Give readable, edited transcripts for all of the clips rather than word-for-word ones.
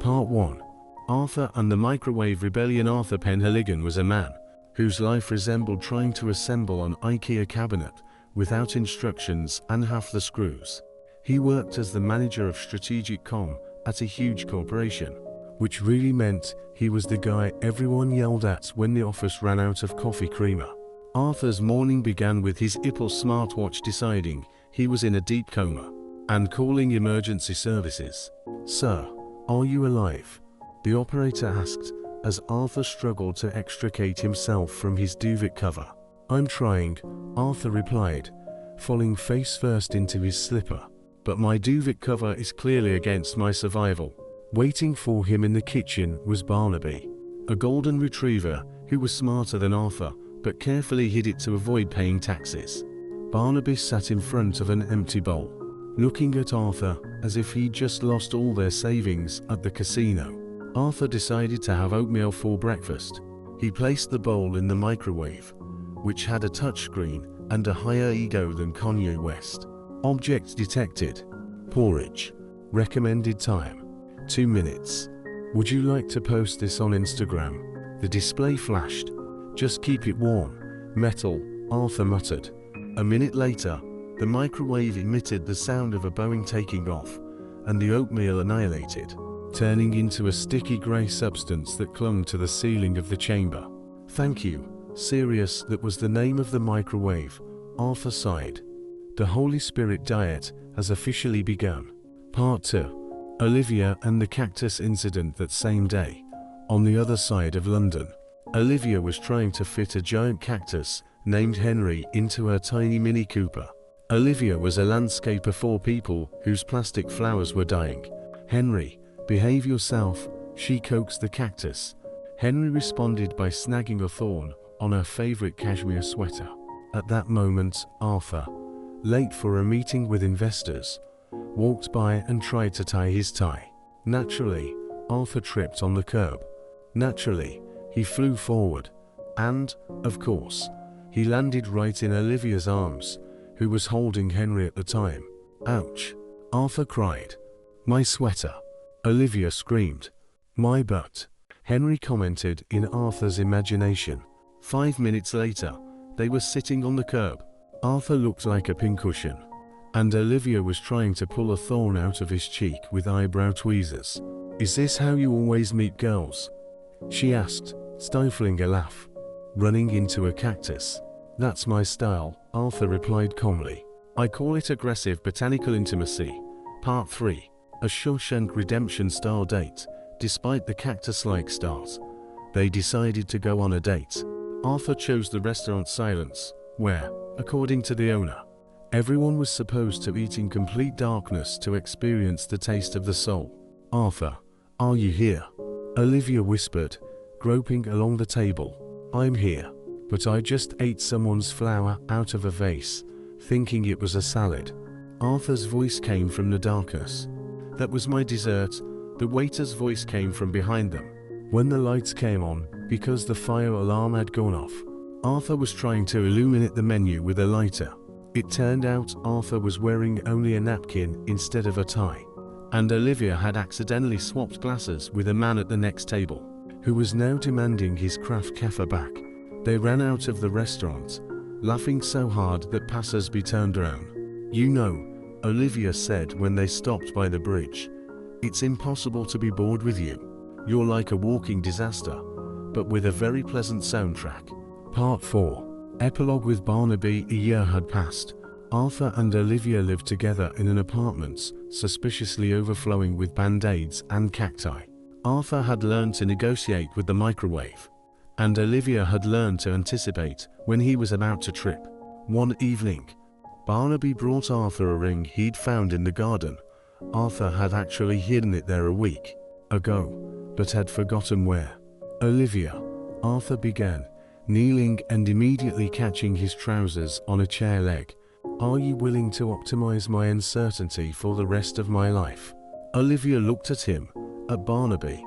Part 1. Arthur and the Microwave Rebellion. Arthur Penhaligon was a man whose life resembled trying to assemble an IKEA cabinet without instructions and half the screws. He worked as the manager of strategic comm at a huge corporation, which really meant he was the guy everyone yelled at when the office ran out of coffee creamer. Arthur's morning began with his Apple smartwatch deciding he was in a deep coma and calling emergency services. "Sir, are you alive?" the operator asked as Arthur struggled to extricate himself from his duvet cover. "I'm trying," Arthur replied, falling face first into his slipper. "But my duvet cover is clearly against my survival." Waiting for him in the kitchen was Barnaby, a golden retriever who was smarter than Arthur but carefully hid it to avoid paying taxes. Barnaby sat in front of an empty bowl, looking at Arthur as if he'd just lost all their savings at the casino. Arthur decided to have oatmeal for breakfast. He placed the bowl in the microwave, which had a touchscreen and a higher ego than Kanye West. Object detected. Porridge. Recommended time: 2 minutes. "Would you like to post this on Instagram?" The display flashed. "Just keep it warm." "Metal," Arthur muttered. A minute later, the microwave emitted the sound of a Boeing taking off, and the oatmeal annihilated, turning into a sticky grey substance that clung to the ceiling of the chamber. "Thank you, Sirius." That was the name of the microwave. Arthur sighed. The Holy Spirit diet has officially begun. Part 2. Olivia and the cactus incident. That same day, on the other side of London, Olivia was trying to fit a giant cactus named Henry into her tiny Mini Cooper. Olivia was a landscaper for people whose plastic flowers were dying. "Henry, behave yourself," she coaxed the cactus. Henry responded by snagging a thorn on her favorite cashmere sweater. At that moment, Arthur, late for a meeting with investors, walked by and tried to tie his tie. Naturally, Arthur tripped on the curb. Naturally, he flew forward. And, of course, he landed right in Olivia's arms, who was holding Henry at the time. "Ouch," Arthur cried. "My sweater," Olivia screamed. "My butt," Henry commented in Arthur's imagination. 5 minutes later, they were sitting on the curb. Arthur looked like a pincushion, and Olivia was trying to pull a thorn out of his cheek with eyebrow tweezers. "Is this how you always meet girls?" she asked, stifling a laugh. "Running into a cactus. That's my style," Arthur replied calmly. "I call it aggressive botanical intimacy." Part 3. A Shawshank Redemption style date. Despite the cactus-like start, they decided to go on a date. Arthur chose the restaurant Silence, where, according to the owner, everyone was supposed to eat in complete darkness to experience the taste of the soul. "Arthur, are you here?" Olivia whispered, groping along the table. "I'm here, but I just ate someone's flower out of a vase, thinking it was a salad." Arthur's voice came from the darkness. "That was my dessert." The waiter's voice came from behind them. When the lights came on, because the fire alarm had gone off, Arthur was trying to illuminate the menu with a lighter. It turned out Arthur was wearing only a napkin instead of a tie, and Olivia had accidentally swapped glasses with a man at the next table, who was now demanding his Kraft Cafe back. They ran out of the restaurant, laughing so hard that passers-by turned around. "You know," Olivia said when they stopped by the bridge, "it's impossible to be bored with you. You're like a walking disaster, but with a very pleasant soundtrack." Part 4. Epilogue. With Barnaby, a year had passed. Arthur and Olivia lived together in an apartment suspiciously overflowing with band-aids and cacti. Arthur had learned to negotiate with the microwave, and Olivia had learned to anticipate when he was about to trip. One evening, Barnaby brought Arthur a ring he'd found in the garden. Arthur had actually hidden it there a week ago, but had forgotten where. "Olivia," Arthur began, kneeling and immediately catching his trousers on a chair leg, "are you willing to optimize my uncertainty for the rest of my life?" Olivia looked at him, at Barnaby,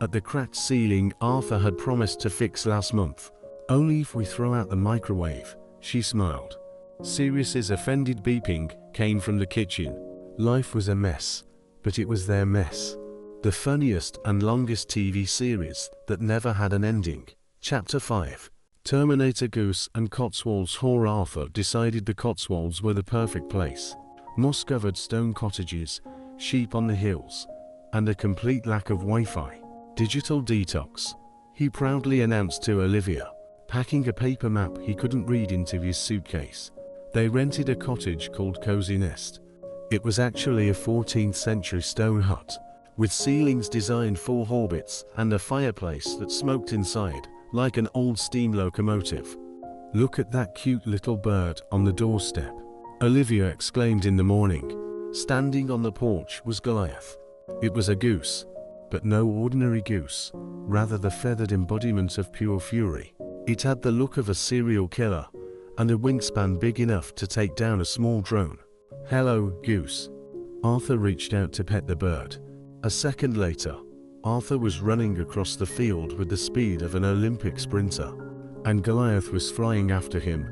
at the cracked ceiling Arthur had promised to fix last month. "Only if we throw out the microwave," she smiled. Sirius's offended beeping came from the kitchen. Life was a mess, but it was their mess. the funniest and longest TV series that never had an ending. Chapter 5. Terminator Goose and Cotswolds Whore. Arthur decided the Cotswolds were the perfect place. Moss-covered stone cottages, sheep on the hills, and a complete lack of Wi-Fi. Digital detox, he proudly announced to Olivia, packing a paper map he couldn't read into his suitcase. They rented a cottage called Cozy Nest. It was actually a 14th century stone hut, with ceilings designed for hobbits and a fireplace that smoked inside, like an old steam locomotive. "Look at that cute little bird on the doorstep," Olivia exclaimed in the morning. Standing on the porch was Goliath. It was a goose, but no ordinary goose, rather the feathered embodiment of pure fury. It had the look of a serial killer, and a wingspan big enough to take down a small drone. "Hello, goose." Arthur reached out to pet the bird. A second later, Arthur was running across the field with the speed of an Olympic sprinter, and Goliath was flying after him,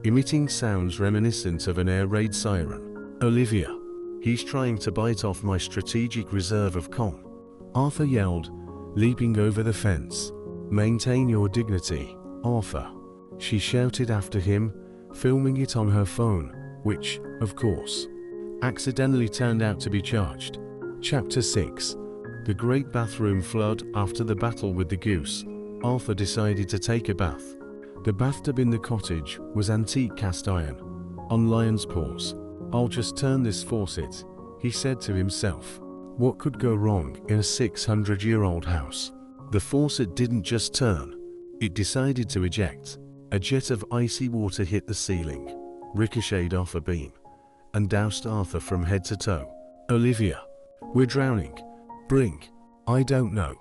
emitting sounds reminiscent of an air raid siren. "Olivia, he's trying to bite off my strategic reserve of com," Arthur yelled, leaping over the fence. "Maintain your dignity, Arthur," she shouted after him, filming it on her phone, which, of course, accidentally turned out to be charged. Chapter 6. The Great Bathroom Flood. After the battle with the goose, Arthur decided to take a bath. The bathtub in the cottage was antique cast iron, on lion's paws. "I'll just turn this faucet," he said to himself. What could go wrong in a 600-year-old house? The faucet didn't just turn, it decided to eject. A jet of icy water hit the ceiling, ricocheted off a beam, and doused Arthur from head to toe. "Olivia, we're drowning." "Bring, I don't know,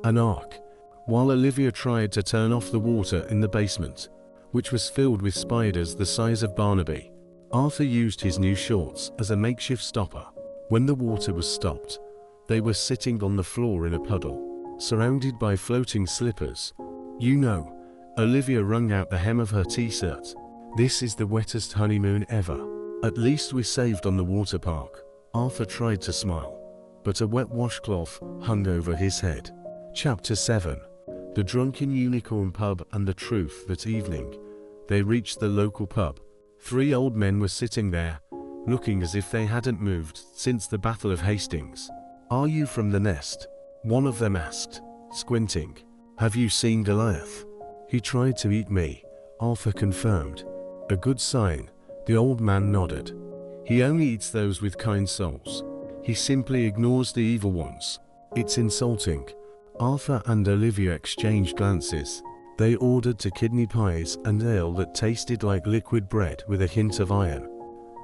an ark." While Olivia tried to turn off the water in the basement, which was filled with spiders the size of Barnaby, Arthur used his new shorts as a makeshift stopper. When the water was stopped, they were sitting on the floor in a puddle, surrounded by floating slippers. "You know," Olivia wrung out the hem of her t-shirt, "this is the wettest honeymoon ever. At least we're saved on the water park." Arthur tried to smile, but a wet washcloth hung over his head. Chapter 7. The Drunken Unicorn Pub. And the truth, that evening, they reached the local pub. 3 old men were sitting there, looking as if they hadn't moved since the Battle of Hastings. "Are you from the Nest?" one of them asked, squinting. "Have you seen Goliath?" "He tried to eat me," Arthur confirmed. "A good sign," the old man nodded. "He only eats those with kind souls. He simply ignores the evil ones." "It's insulting." Arthur and Olivia exchanged glances. They ordered 2 kidney pies and ale that tasted like liquid bread with a hint of iron.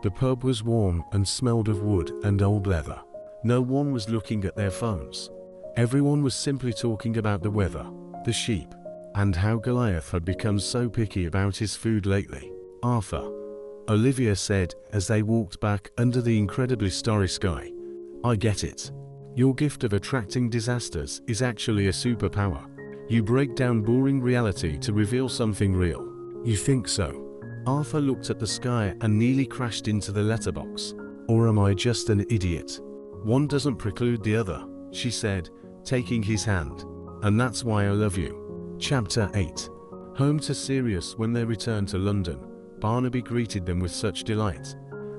The pub was warm and smelled of wood and old leather. No one was looking at their phones. Everyone was simply talking about the weather, the sheep, and how Goliath had become so picky about his food lately. "Arthur," Olivia said as they walked back under the incredibly starry sky, "I get it. Your gift of attracting disasters is actually a superpower. You break down boring reality to reveal something real." "You think so?" Arthur looked at the sky and nearly crashed into the letterbox. "Or am I just an idiot?" "One doesn't preclude the other," she said, taking his hand. "And that's why I love you." Chapter 8. Home to Sirius. When they returned to London, Barnaby greeted them with such delight,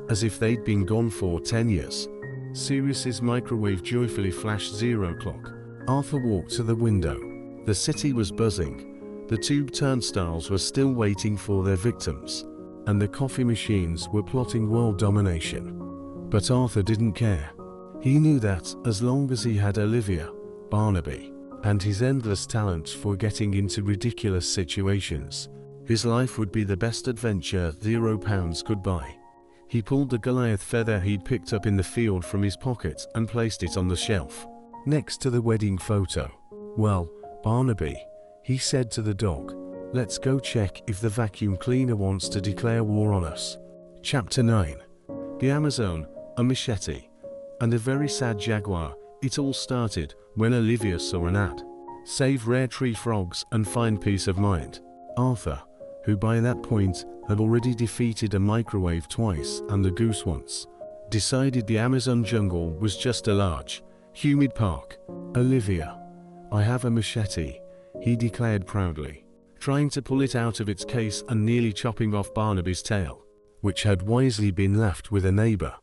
as if they'd been gone for 10 years. Sirius's microwave joyfully flashed 0 o'clock. Arthur walked to the window. The city was buzzing. The tube turnstiles were still waiting for their victims, and the coffee machines were plotting world domination. But Arthur didn't care. He knew that, as long as he had Olivia, Barnaby, and his endless talent for getting into ridiculous situations, his life would be the best adventure £0 could buy. He pulled the Goliath feather he'd picked up in the field from his pocket and placed it on the shelf, next to the wedding photo. "Well, Barnaby," he said to the dog, "let's go check if the vacuum cleaner wants to declare war on us." Chapter 9. The Amazon, a machete, and a very sad jaguar. It all started when Olivia saw an ad. "Save rare tree frogs and find peace of mind." Arthur, who by that point had already defeated a microwave twice and a goose once, decided the Amazon jungle was just a large, Humid Park. Olivia. I have a machete, he declared proudly, trying to pull it out of its case and nearly chopping off Barnaby's tail, which had wisely been left with a neighbor.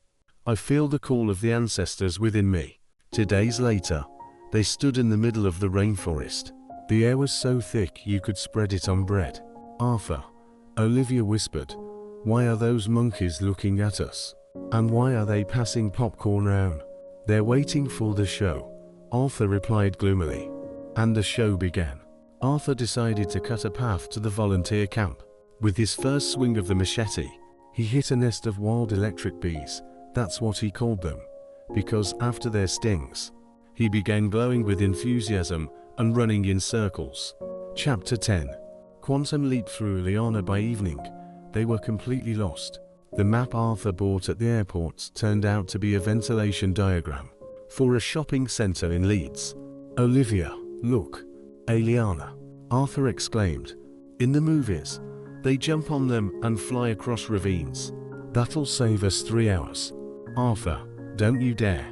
I feel the call of the ancestors within me. 2 days later, they stood in the middle of the rainforest. The air was so thick you could spread it on bread. Arthur. Olivia whispered, why are those monkeys looking at us? And why are they passing popcorn round? They're waiting for the show, Arthur replied gloomily. And the show began. Arthur decided to cut a path to the volunteer camp. With his first swing of the machete, he hit a nest of wild electric bees. That's what he called them, because after their stings, he began glowing with enthusiasm and running in circles. Chapter 10. Quantum leap through Liana. By evening, they were completely lost. The map Arthur bought at the airport turned out to be a ventilation diagram for a shopping center in Leeds. Olivia, look, a liana, Arthur exclaimed. In the movies, they jump on them and fly across ravines. That'll save us 3 hours. Arthur, don't you dare.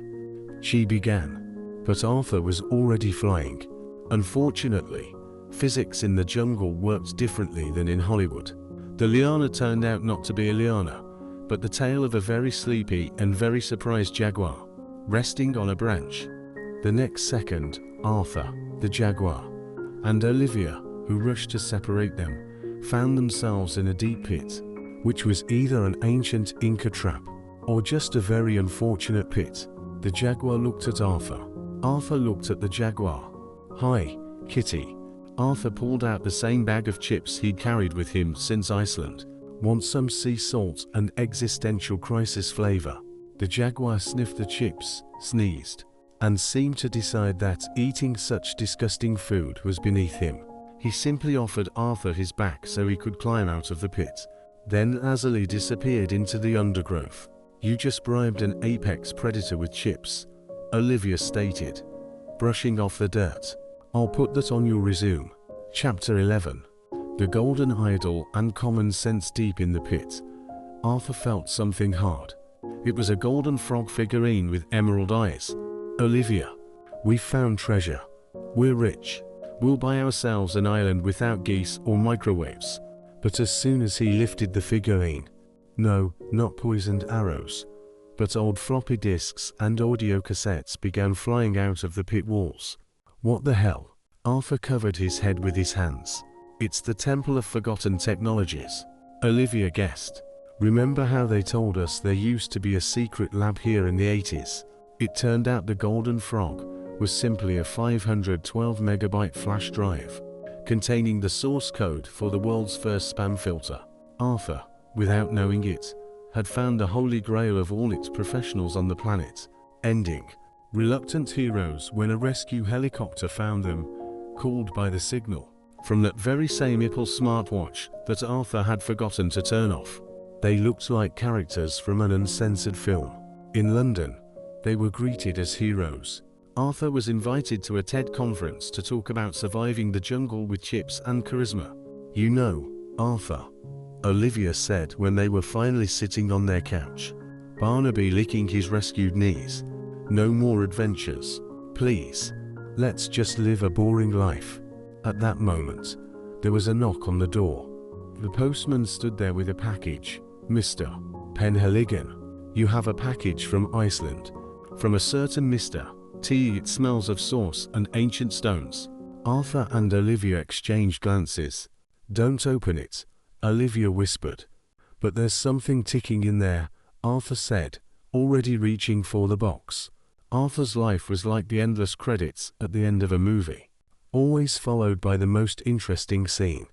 She began. But Arthur was already flying. Unfortunately, physics in the jungle worked differently than in Hollywood. The liana turned out not to be a liana, but the tail of a very sleepy and very surprised jaguar, resting on a branch. The next second, Arthur, the jaguar, and Olivia, who rushed to separate them, found themselves in a deep pit, which was either an ancient Inca trap, or just a very unfortunate pit. The jaguar looked at Arthur. Arthur looked at the jaguar. Hi, kitty. Arthur pulled out the same bag of chips he'd carried with him since Iceland. Want some sea salt and existential crisis flavor? The jaguar sniffed the chips, sneezed, and seemed to decide that eating such disgusting food was beneath him. He simply offered Arthur his back so he could climb out of the pit, then lazily disappeared into the undergrowth. You just bribed an apex predator with chips, Olivia stated, brushing off the dirt. I'll put that on your resume. Chapter 11. The golden idol and common sense. Deep in the pit, Arthur felt something hard. It was a golden frog figurine with emerald eyes. Olivia, we found treasure. We're rich. We'll buy ourselves an island without geese or microwaves. But as soon as he lifted the figurine, no, not poisoned arrows, but old floppy disks and audio cassettes began flying out of the pit walls. What the hell? Arthur covered his head with his hands. It's the Temple of Forgotten Technologies, Olivia guessed. Remember how they told us there used to be a secret lab here in the 80s? It turned out the Golden Frog was simply a 512 megabyte flash drive containing the source code for the world's first spam filter. Arthur, without knowing it, had found the holy grail of all its professionals on the planet, ending reluctant heroes when a rescue helicopter found them, called by the signal from that very same Apple smartwatch that Arthur had forgotten to turn off. They looked like characters from an uncensored film. In London, they were greeted as heroes. Arthur was invited to a TED conference to talk about surviving the jungle with chips and charisma. You know, Arthur, Olivia said when they were finally sitting on their couch, Barnaby licking his rescued knees. No more adventures. Please. Let's just live a boring life. At that moment, there was a knock on the door. The postman stood there with a package. Mr. Penhaligon, you have a package from Iceland. From a certain Mr. T. It smells of sauce and ancient stones. Arthur and Olivia exchanged glances. Don't open it, Olivia whispered. But there's something ticking in there, Arthur said, already reaching for the box. Arthur's life was like the endless credits at the end of a movie, always followed by the most interesting scene.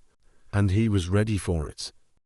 And he was ready for it.